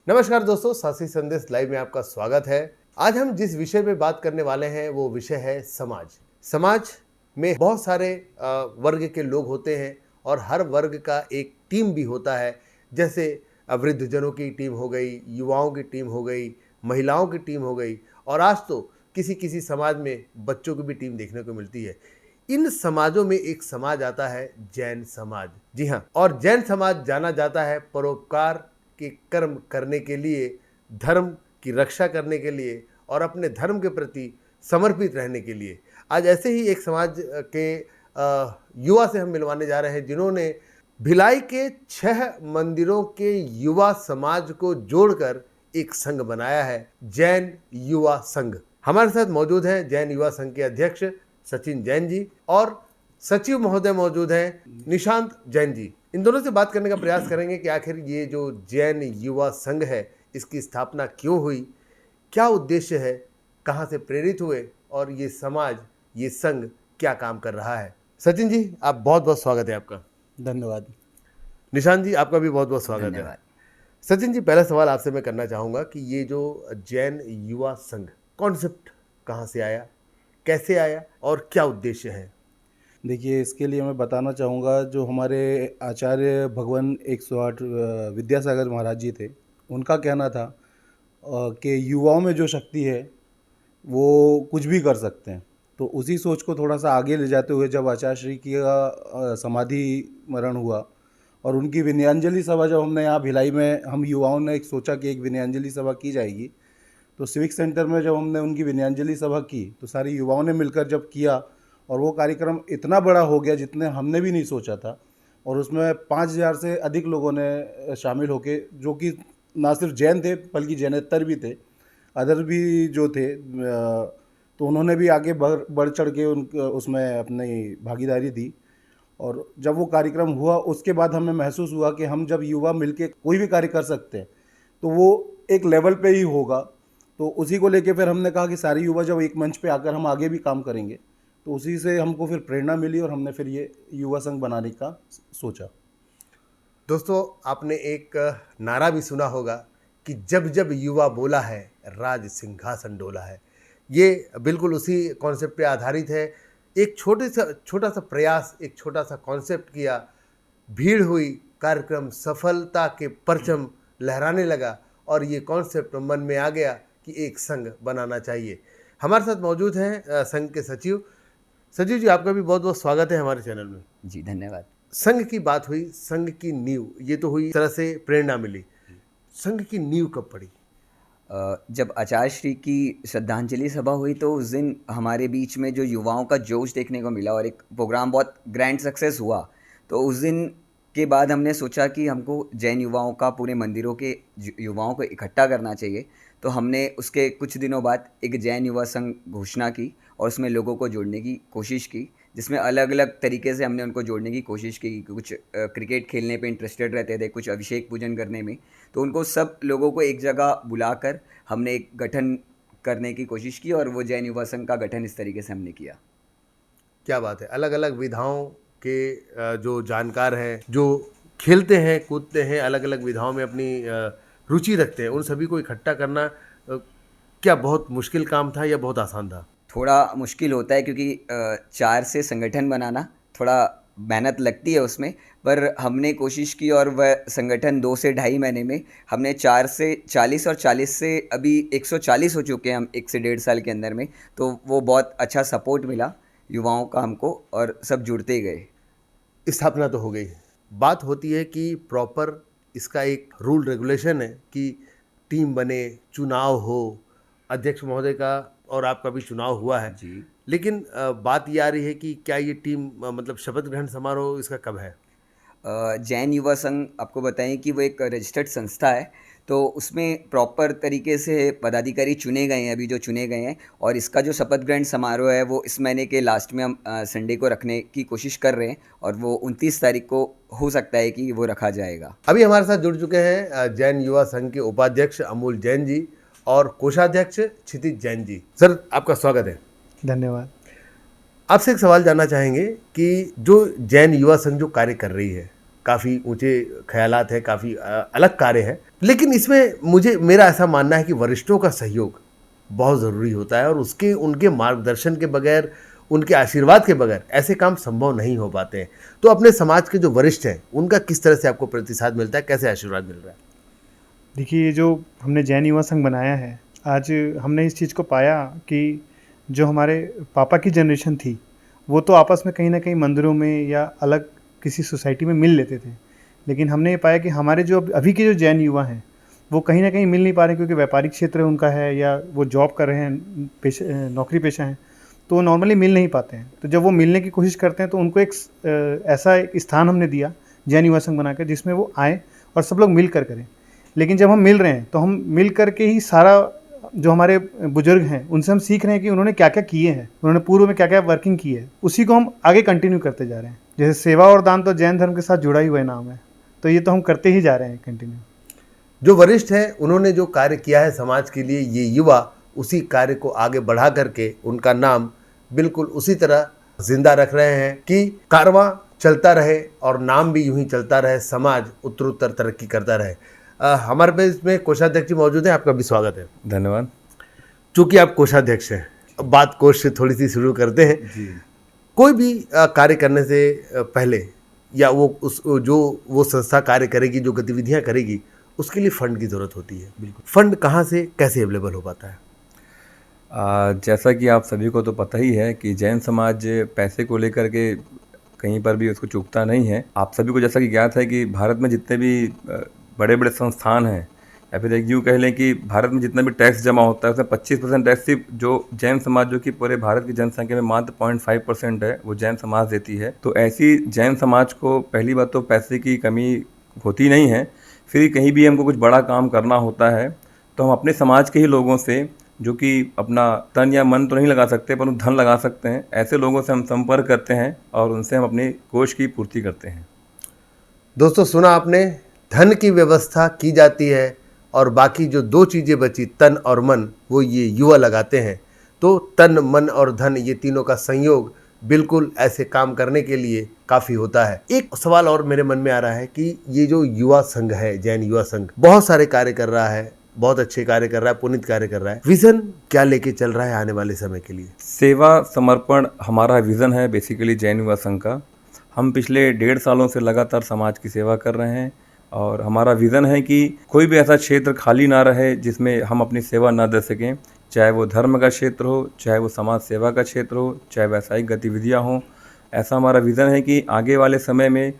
नमस्कार दोस्तों, साहसी संदेश लाइव में आपका स्वागत है। आज हम जिस विषय पे बात करने वाले हैं वो विषय है समाज। समाज में बहुत सारे वर्ग के लोग होते हैं और हर वर्ग का एक टीम भी होता है। जैसे वृद्धजनों की टीम हो गई, युवाओं की टीम हो गई, महिलाओं की टीम हो गई और आज तो किसी किसी समाज में बच्चों की भी टीम देखने को मिलती है। इन समाजों में एक समाज आता है जैन समाज। जी हाँ, और जैन समाज जाना जाता है परोपकार के कर्म करने के लिए, धर्म की रक्षा करने के लिए और अपने धर्म के प्रति समर्पित रहने के लिए। आज ऐसे ही एक समाज के युवा से हम मिलवाने जा रहे हैं जिन्होंने भिलाई के 6 मंदिरों के युवा समाज को जोड़कर एक संघ बनाया है, जैन युवा संघ। हमारे साथ मौजूद हैं जैन युवा संघ के अध्यक्ष सचिन जैन जी और सचिव महोदय मौजूद हैं निशांत जैन जी। इन दोनों से बात करने का प्रयास करेंगे कि आखिर ये जो जैन युवा संघ है इसकी स्थापना क्यों हुई, क्या उद्देश्य है, कहाँ से प्रेरित हुए और ये समाज, ये संघ क्या काम कर रहा है। सचिन जी, आप बहुत बहुत स्वागत है आपका। धन्यवाद। निशांत जी, आपका भी बहुत बहुत स्वागत है। सचिन जी, पहला सवाल आपसे मैं करना चाहूँगा कि ये जो जैन युवा संघ कॉन्सेप्ट कहाँ से आया, कैसे आया और क्या उद्देश्य है। देखिए, इसके लिए मैं बताना चाहूँगा, जो हमारे आचार्य भगवान 108 विद्यासागर महाराज जी थे, उनका कहना था कि युवाओं में जो शक्ति है वो कुछ भी कर सकते हैं। तो उसी सोच को थोड़ा सा आगे ले जाते हुए जब आचार्य श्री की समाधि मरण हुआ और उनकी विनयांजलि सभा जब हमने यहाँ भिलाई में, हम युवाओं ने एक सोचा कि एक विनयांजलि सभा की जाएगी, तो सिविक सेंटर में जब हमने उनकी विनयांजलि सभा की तो सारे युवाओं ने मिलकर जब किया और वो कार्यक्रम इतना बड़ा हो गया जितने हमने भी नहीं सोचा था। और उसमें 5,000 से अधिक लोगों ने शामिल होके, जो कि ना सिर्फ जैन थे बल्कि जैनेतर भी थे, अदर भी जो थे, तो उन्होंने भी आगे बढ़ चढ़ के उसमें अपनी भागीदारी दी। और जब वो कार्यक्रम हुआ उसके बाद हमें महसूस हुआ कि हम जब युवा मिलके कोई भी कार्य कर सकते हैं तो वो एक लेवल पे ही होगा। तो उसी को लेके फिर हमने कहा कि सारे युवा जब एक मंच पे आकर हम आगे भी काम करेंगे, तो उसी से हमको फिर प्रेरणा मिली और हमने फिर ये युवा संघ बनाने का सोचा। दोस्तों, आपने एक नारा भी सुना होगा कि जब जब युवा बोला है राज सिंहासन डोला है। ये बिल्कुल उसी कॉन्सेप्ट पे आधारित है। एक छोटा सा प्रयास, एक छोटा सा कॉन्सेप्ट किया, भीड़ हुई, कार्यक्रम सफलता के परचम लहराने लगा और ये कॉन्सेप्ट मन में आ गया कि एक संघ बनाना चाहिए। हमारे साथ मौजूद हैं संघ के सचिव। सचिव जी, आपका भी बहुत बहुत स्वागत है हमारे चैनल में। जी धन्यवाद। संघ की बात हुई, संघ की नींव, ये तो हुई, तरह से प्रेरणा मिली। संघ की नींव कब पड़ी? जब आचार्य श्री की श्रद्धांजलि सभा हुई तो उस दिन हमारे बीच में जो युवाओं का जोश देखने को मिला और एक प्रोग्राम बहुत ग्रैंड सक्सेस हुआ। तो उस दिन के बाद हमने सोचा कि हमको जैन युवाओं का, पूरे मंदिरों के युवाओं को इकट्ठा करना चाहिए। तो हमने उसके कुछ दिनों बाद एक जैन युवा संघ घोषणा की और उसमें लोगों को जोड़ने की कोशिश की, जिसमें अलग अलग तरीके से हमने उनको जोड़ने की कोशिश की। कुछ क्रिकेट खेलने पे इंटरेस्टेड रहते थे, कुछ अभिषेक पूजन करने में। तो उनको सब लोगों को एक जगह बुलाकर हमने एक गठन करने की कोशिश की और वो जैन युवा संघ का गठन इस तरीके से हमने किया। क्या बात है। अलग अलग विधाओं के जो जानकार हैं, जो खेलते हैं, कूदते हैं, अलग अलग विधाओं में अपनी रुचि रखते हैं, उन सभी को इकट्ठा करना क्या बहुत मुश्किल काम था या बहुत आसान था? थोड़ा मुश्किल होता है क्योंकि 4 से संगठन बनाना थोड़ा मेहनत लगती है उसमें, पर हमने कोशिश की और वह संगठन 2 से ढाई महीने में हमने 4 से 40 और 40 से अभी 140 हो चुके हैं हम 1 से 1.5 साल के अंदर में। तो वो बहुत अच्छा सपोर्ट मिला युवाओं का हमको और सब जुड़ते गए। स्थापना तो हो गई, बात होती है कि प्रॉपर इसका एक रूल रेगुलेशन है कि टीम बने, चुनाव हो, अध्यक्ष महोदय का और आपका भी चुनाव हुआ है जी। लेकिन बात ये आ रही है कि क्या ये टीम मतलब शपथ ग्रहण समारोह इसका कब है? जैन युवा संघ आपको बताएं कि वो एक रजिस्टर्ड संस्था है, तो उसमें प्रॉपर तरीके से पदाधिकारी चुने गए हैं, अभी जो चुने गए हैं। और इसका जो शपथ ग्रहण समारोह है वो इस महीने के लास्ट में हम संडे को रखने की कोशिश कर रहे हैं और वो 29 तारीख को हो सकता है कि वो रखा जाएगा। अभी हमारे साथ जुड़ चुके हैं जैन युवा संघ के उपाध्यक्ष अमूल जैन जी और कोषाध्यक्ष क्षितिज जैन जी। सर, आपका स्वागत है। धन्यवाद। आपसे एक सवाल जानना चाहेंगे कि जो जैन युवा संघ जो कार्य कर रही है, काफ़ी ऊंचे ख्यालात हैं, काफ़ी अलग कार्य है, लेकिन इसमें मेरा ऐसा मानना है कि वरिष्ठों का सहयोग बहुत ज़रूरी होता है और उनके मार्गदर्शन के बगैर, उनके आशीर्वाद के बगैर ऐसे काम संभव नहीं हो पाते हैं। तो अपने समाज के जो वरिष्ठ हैं उनका किस तरह से आपको प्रतिसाद मिलता है, कैसे आशीर्वाद मिल रहा है? देखिए, ये जो हमने जैन युवा संघ बनाया है, आज हमने इस चीज़ को पाया कि जो हमारे पापा की जनरेशन थी, वो तो आपस में कहीं ना कहीं मंदिरों में या अलग किसी सोसाइटी में मिल लेते थे, लेकिन हमने ये पाया कि हमारे जो अभी के जो जैन युवा हैं वो कहीं ना कहीं मिल नहीं पा रहे, क्योंकि व्यापारिक क्षेत्र उनका है या वो जॉब कर रहे हैं, नौकरी पेशा हैं, तो वो नॉर्मली मिल नहीं पाते हैं। तो जब वो मिलने की कोशिश करते हैं तो उनको ऐसा एक स्थान हमने दिया जैन युवा संघ बनाकर, जिसमें वो आएँ और सब लोग मिल कर करें। लेकिन जब हम मिल रहे हैं तो हम मिल कर के ही सारा जो हमारे बुजुर्ग हैं उनसे हम सीख रहे हैं कि उन्होंने क्या क्या किए हैं, उन्होंने पूर्व में क्या क्या वर्किंग की है, उसी को हम आगे कंटिन्यू करते जा रहे हैं। जैसे सेवा और दान तो जैन धर्म के साथ जुड़ा ही हुआ नाम है, तो ये तो हम करते ही जा रहे हैं कंटिन्यू। जो वरिष्ठ हैं उन्होंने जो कार्य किया है समाज के लिए, ये युवा उसी कार्य को आगे बढ़ा करके उनका नाम बिल्कुल उसी तरह जिंदा रख रहे हैं कि कारवां चलता रहे और नाम भी यूं ही चलता रहे, समाज उत्तरोत्तर तरक्की करता रहे। हमारे पे इसमें कोषाध्यक्ष जी मौजूद हैं, आपका भी स्वागत है। धन्यवाद। चूँकि आप कोषाध्यक्ष हैं, अब बात कोष से थोड़ी सी शुरू करते हैं। जी। कोई भी कार्य करने से पहले या वो संस्था कार्य करेगी, जो गतिविधियां करेगी, उसके लिए फंड की ज़रूरत होती है। बिल्कुल। फंड कहाँ से कैसे अवेलेबल हो पाता है? जैसा कि आप सभी को तो पता ही है कि जैन समाज पैसे को लेकर के कहीं पर भी उसको चूकता नहीं है। आप सभी को जैसा कि ज्ञात है कि भारत में जितने भी बड़े बड़े संस्थान हैं, या फिर एक यूँ कह लें कि भारत में जितना भी टैक्स जमा होता है उसमें 25% टैक्स सिर्फ जो जैन समाज, जो कि पूरे भारत की जनसंख्या में मात्र 0.5% है, वो जैन समाज देती है। तो ऐसी जैन समाज को पहली बात तो पैसे की कमी होती नहीं है, फिर कहीं भी हमको कुछ बड़ा काम करना होता है तो हम अपने समाज के ही लोगों से, जो कि अपना तन या मन तो नहीं लगा सकते पर धन लगा सकते हैं, ऐसे लोगों से हम संपर्क करते हैं और उनसे हम अपने कोष की पूर्ति करते हैं। दोस्तों, सुना आपने, धन की व्यवस्था की जाती है और बाकी जो दो चीज़ें बची, तन और मन, वो ये युवा लगाते हैं। तो तन, मन और धन, ये तीनों का संयोग बिल्कुल ऐसे काम करने के लिए काफ़ी होता है। एक सवाल और मेरे मन में आ रहा है कि ये जो युवा संघ है, जैन युवा संघ, बहुत सारे कार्य कर रहा है, बहुत अच्छे कार्य कर रहा है, पुनीत कार्य कर रहा है। विजन क्या लेके चल रहा है आने वाले समय के लिए? सेवा समर्पण हमारा विज़न है बेसिकली जैन युवा संघ का। हम पिछले 1.5 सालों से लगातार समाज की सेवा कर रहे हैं और हमारा विज़न है कि कोई भी ऐसा क्षेत्र खाली ना रहे जिसमें हम अपनी सेवा ना दे सकें, चाहे वो धर्म का क्षेत्र हो, चाहे वो समाज सेवा का क्षेत्र हो, चाहे वैसायिक गतिविधियाँ हों। ऐसा हमारा विज़न है कि आगे वाले समय में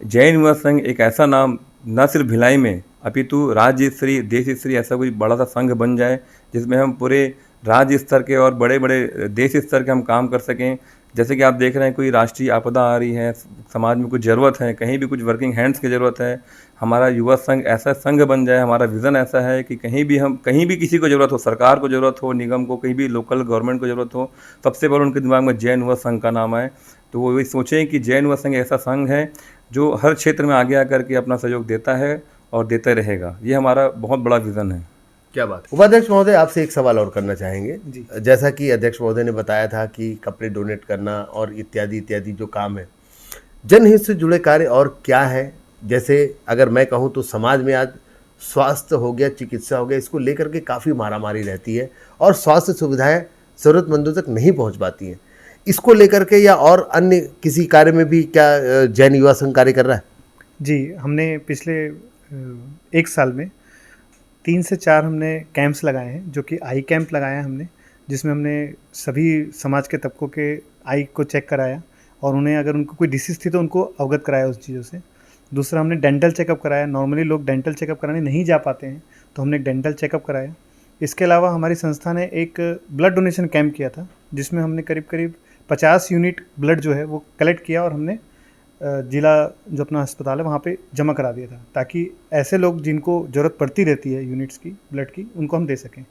जैन युवा संघ एक ऐसा नाम न सिर्फ भिलाई में अपितु राज्य स्तरीय, देश स्तरीय ऐसा कोई बड़ा सा संघ बन जाए जिसमें हम पूरे राज्य स्तर के और बड़े बड़े देश स्तर के हम काम कर सकें। जैसे कि आप देख रहे हैं, कोई राष्ट्रीय आपदा आ रही है, समाज में कुछ ज़रूरत है, कहीं भी कुछ वर्किंग हैंड्स की ज़रूरत है, हमारा युवा संघ ऐसा संघ बन जाए। हमारा विज़न ऐसा है कि कहीं भी किसी को ज़रूरत हो, सरकार को ज़रूरत हो, निगम को, कहीं भी लोकल गवर्नमेंट को ज़रूरत हो, सबसे पहले उनके दिमाग में जैन युवा संघ का नाम आए। तो वो ये सोचें कि जैन युवा संघ ऐसा संघ है जो हर क्षेत्र में आगे आकर के अपना सहयोग देता है और देता रहेगा। ये हमारा बहुत बड़ा विज़न है। क्या बात। उपाध्यक्ष महोदय, आपसे एक सवाल और करना चाहेंगे। जी। जैसा कि अध्यक्ष महोदय ने बताया था कि कपड़े डोनेट करना और इत्यादि इत्यादि जो काम है, जनहित से जुड़े कार्य और क्या है? जैसे अगर मैं कहूँ तो समाज में आज स्वास्थ्य हो गया, चिकित्सा हो गया, इसको लेकर के काफ़ी मारामारी रहती है और स्वास्थ्य सुविधाएं ज़रूरतमंदों तक नहीं पहुँच पाती हैं। इसको लेकर के या और अन्य किसी कार्य में भी क्या जैन युवा संघ कार्य कर रहा है? जी, हमने पिछले 1 साल में 3 से 4 हमने कैंप्स लगाए हैं, जो कि आई कैंप लगाया हमने, जिसमें हमने सभी समाज के तबकों के आई को चेक कराया और उन्हें अगर उनको कोई डिसीज़ थी तो उनको अवगत कराया उस चीज़ों से। दूसरा, हमने डेंटल चेकअप कराया। नॉर्मली लोग डेंटल चेकअप कराने नहीं जा पाते हैं, तो हमने एक डेंटल चेकअप कराया। इसके अलावा हमारी संस्था ने एक ब्लड डोनेशन कैंप किया था, जिसमें हमने करीब 50 यूनिट ब्लड जो है वो कलेक्ट किया और हमने जिला जो अपना अस्पताल है वहाँ पे जमा करा दिया था, ताकि ऐसे लोग जिनको ज़रूरत पड़ती रहती है यूनिट्स की, ब्लड की, उनको हम दे सकें।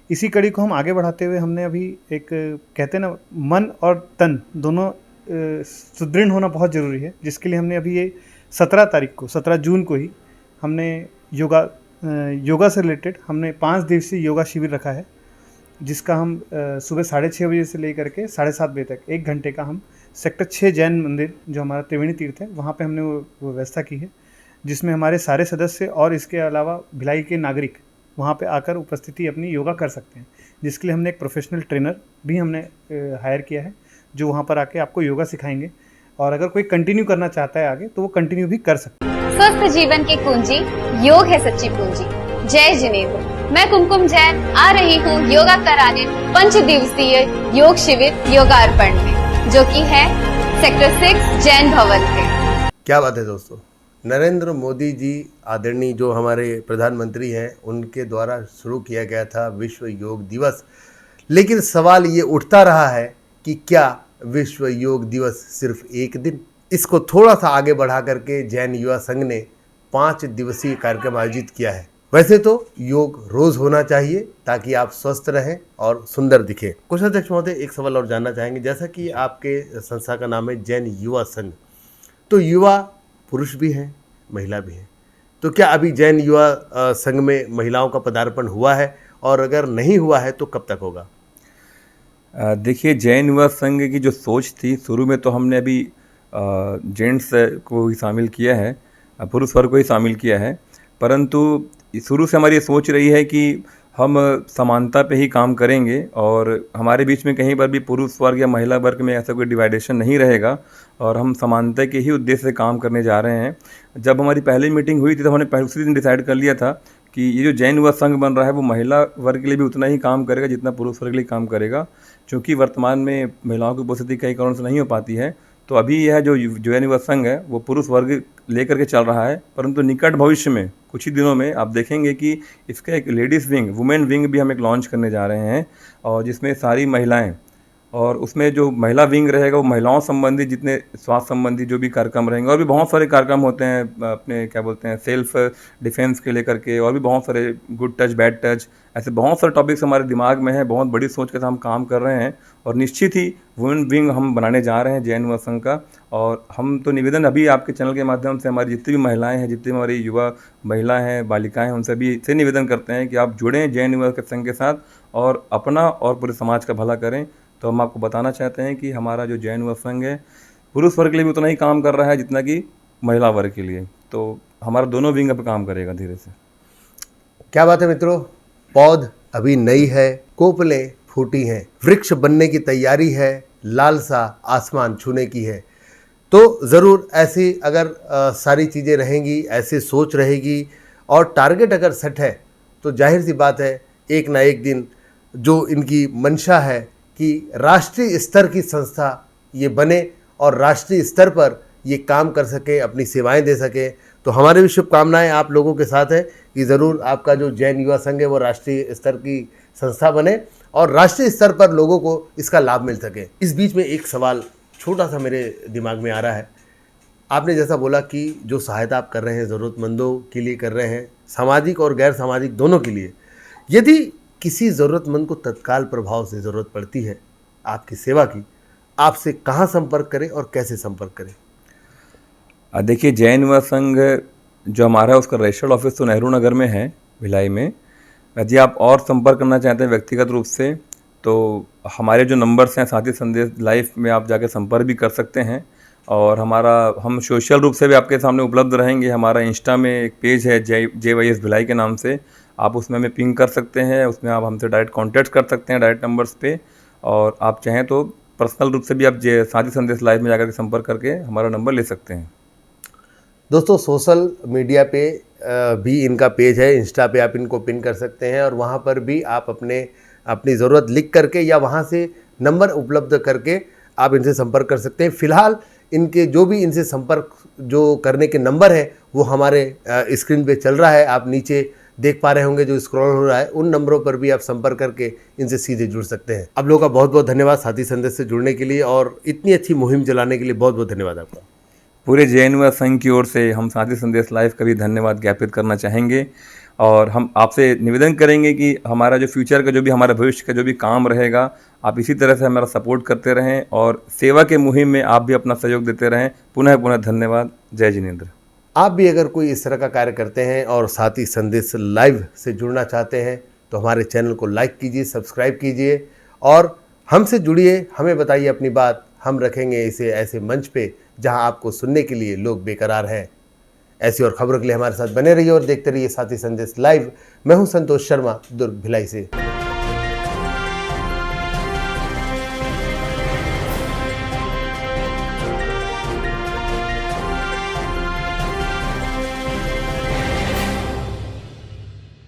इसी कड़ी को हम आगे बढ़ाते हुए हमने अभी एक कहते हैं ना, मन और तन दोनों सुदृढ़ होना बहुत ज़रूरी है, जिसके लिए हमने अभी ये 17 जून को ही हमने योगा से रिलेटेड हमने 5 दिवसीय योगा शिविर रखा है, जिसका हम सुबह 6:30 बजे से लेकर के 7:30 बजे तक 1 घंटे का हम सेक्टर 6 जैन मंदिर जो हमारा त्रिवेणी तीर्थ है, वहाँ पे हमने वो व्यवस्था की है, जिसमें हमारे सारे सदस्य और इसके अलावा भिलाई के नागरिक वहाँ पे आकर उपस्थिति अपनी योगा कर सकते हैं, जिसके लिए हमने एक प्रोफेशनल ट्रेनर भी हमने हायर किया है, जो वहाँ पर आके आपको योगा सिखाएंगे। और अगर कोई कंटिन्यू करना चाहता है आगे तो वो कंटिन्यू भी कर सकता है। स्वस्थ जीवन की कुंजी योग है सच्ची पूंजी। जय जिनेंद्र, मैं कुमकुम जैन आ रही हूँ योगा कराने 5 दिवसीय योग शिविर योगार्पण में, जो कि है सेक्टर 6 जैन भवन में। क्या बात है दोस्तों, नरेंद्र मोदी जी आदरणीय जो हमारे प्रधानमंत्री हैं, उनके द्वारा शुरू किया गया था विश्व योग दिवस। लेकिन सवाल ये उठता रहा है कि क्या विश्व योग दिवस सिर्फ एक दिन? इसको थोड़ा सा आगे बढ़ा करके जैन युवा संघ ने 5 दिवसीय कार्यक्रम आयोजित किया है। वैसे तो योग रोज होना चाहिए ताकि आप स्वस्थ रहें और सुंदर दिखें। कोषाध्यक्ष महोदय, एक सवाल और जानना चाहेंगे, जैसा कि आपके संस्था का नाम है जैन युवा संघ, तो युवा पुरुष भी हैं, महिला भी हैं, तो क्या अभी जैन युवा संघ में महिलाओं का पदार्पण हुआ है, और अगर नहीं हुआ है तो कब तक होगा? देखिए, जैन युवा संघ की जो सोच थी, शुरू में तो हमने अभी जेंट्स को ही शामिल किया है, पुरुष वर्ग को ही शामिल किया है, परंतु शुरू से हमारी ये सोच रही है कि हम समानता पे ही काम करेंगे और हमारे बीच में कहीं पर भी पुरुष वर्ग या महिला वर्ग में ऐसा कोई डिवाइडेशन नहीं रहेगा और हम समानता के ही उद्देश्य से काम करने जा रहे हैं। जब हमारी पहली मीटिंग हुई थी तो हमने उसी दिन डिसाइड कर लिया था कि ये जो जैन युवा संघ बन रहा है वो महिला वर्ग के लिए भी उतना ही काम करेगा जितना पुरुष वर्ग के लिए काम करेगा, क्योंकि वर्तमान में महिलाओं की उपस्थिति कई कारणों से नहीं हो पाती है। तो अभी यह जो जैन युवा संघ है वो पुरुष वर्ग लेकर के चल रहा है, परंतु निकट भविष्य में कुछ ही दिनों में आप देखेंगे कि इसका एक लेडीज़ विंग, वुमेन विंग भी हम एक लॉन्च करने जा रहे हैं, और जिसमें सारी महिलाएं, और उसमें जो महिला विंग रहेगा वो महिलाओं संबंधी जितने स्वास्थ्य संबंधी जो भी कार्यक्रम रहेंगे, और भी बहुत सारे कार्यक्रम होते हैं अपने क्या बोलते हैं सेल्फ डिफेंस के लेकर के, और भी बहुत सारे गुड टच बैड टच, ऐसे बहुत सारे टॉपिक्स हमारे दिमाग में हैं। बहुत बड़ी सोच के साथ हम काम कर रहे हैं और निश्चित ही वुमेन विंग हम बनाने जा रहे हैं जैन युवा संघ का। और हम तो निवेदन अभी आपके चैनल के माध्यम से हमारी जितनी भी महिलाएं हैं, जितनी हमारी युवा महिला हैं, बालिकाएं हैं, उनसे भी से निवेदन करते हैं कि आप जुड़ें जैन युवा संघ के साथ और अपना और पूरे समाज का भला करें। तो हम आपको बताना चाहते हैं कि हमारा जो जैन युवा संघ है पुरुष वर्ग के लिए भी उतना ही काम कर रहा है जितना कि महिला वर्ग के लिए, तो हमारा दोनों विंग अब काम करेगा धीरे से। क्या बात है मित्रों, पौध अभी नई है, कोपलें फूटी हैं, वृक्ष बनने की तैयारी है, लालसा आसमान छूने की है। तो ज़रूर ऐसी अगर सारी चीज़ें रहेंगी, ऐसी सोच रहेगी और टारगेट अगर सेट है तो जाहिर सी बात है एक ना एक दिन जो इनकी मंशा है कि राष्ट्रीय स्तर की संस्था ये बने और राष्ट्रीय स्तर पर ये काम कर सके, अपनी सेवाएं दे सके। तो हमारी भी शुभकामनाएं आप लोगों के साथ है कि ज़रूर आपका जो जैन युवा संघ है वो राष्ट्रीय स्तर की संस्था बने और राष्ट्रीय स्तर पर लोगों को इसका लाभ मिल सके। इस बीच में एक सवाल छोटा सा मेरे दिमाग में आ रहा है। आपने जैसा बोला कि जो सहायता आप कर रहे हैं ज़रूरतमंदों के लिए कर रहे हैं, सामाजिक और गैर सामाजिक दोनों के लिए, यदि किसी ज़रूरतमंद को तत्काल प्रभाव से ज़रूरत पड़ती है आपकी सेवा की, आपसे कहाँ संपर्क करें और कैसे संपर्क करें? देखिए, जैन युवा संघ जो हमारा है उसका रजिस्टर्ड ऑफिस तो नेहरू नगर में है, भिलाई में। यदि आप और संपर्क करना चाहते हैं व्यक्तिगत रूप से तो हमारे जो नंबर्स हैं साथी संदेश लाइव में आप जाके संपर्क भी कर सकते हैं, और हम सोशल रूप से भी आपके सामने उपलब्ध रहेंगे। हमारा इंस्टा में एक पेज है JYS भिलाई के नाम से, आप उसमें हमें पिंग कर सकते हैं, उसमें आप हमसे डायरेक्ट कांटेक्ट कर सकते हैं डायरेक्ट नंबर्स पे, और आप चाहें तो पर्सनल रूप से भी आप साथी संदेश लाइव में जाकर के संपर्क करके हमारा नंबर ले सकते हैं। दोस्तों, सोशल मीडिया पे भी इनका पेज है, इंस्टा पे आप इनको पिन कर सकते हैं और वहाँ पर भी आप अपनी ज़रूरत लिख करके या वहाँ से नंबर उपलब्ध करके आप इनसे संपर्क कर सकते हैं। फ़िलहाल इनके जो भी इनसे संपर्क जो करने के नंबर हैं वो हमारे स्क्रीन पे चल रहा है, आप नीचे देख पा रहे होंगे जो स्क्रॉल हो रहा है, उन नंबरों पर भी आप संपर्क करके इनसे सीधे जुड़ सकते हैं। आप लोगों का बहुत बहुत धन्यवाद साथी संदेश से जुड़ने के लिए और इतनी अच्छी मुहिम चलाने के लिए बहुत बहुत धन्यवाद आपका। पूरे जैन युवा संघ की ओर से हम साथी संदेश लाइव का भी धन्यवाद ज्ञापित करना चाहेंगे, और हम आपसे निवेदन करेंगे कि हमारा जो फ्यूचर का जो भी हमारा भविष्य का जो भी काम रहेगा, आप इसी तरह से हमारा सपोर्ट करते रहें और सेवा के मुहिम में आप भी अपना सहयोग देते रहें। पुनः धन्यवाद। जय जिनेंद्र। आप भी अगर कोई इस तरह का कार्य करते हैं और साथी संदेश लाइव से जुड़ना चाहते हैं तो हमारे चैनल को लाइक कीजिए, सब्सक्राइब कीजिए और हमसे जुड़िए, हमें बताइए अपनी बात हम रखेंगे इसे ऐसे मंच पे जहां आपको सुनने के लिए लोग बेकरार हैं। ऐसी और खबरों के लिए हमारे साथ बने रहिए और देखते रहिए साथी संदेश लाइव। मैं हूं संतोष शर्मा, दुर्ग भिलाई से।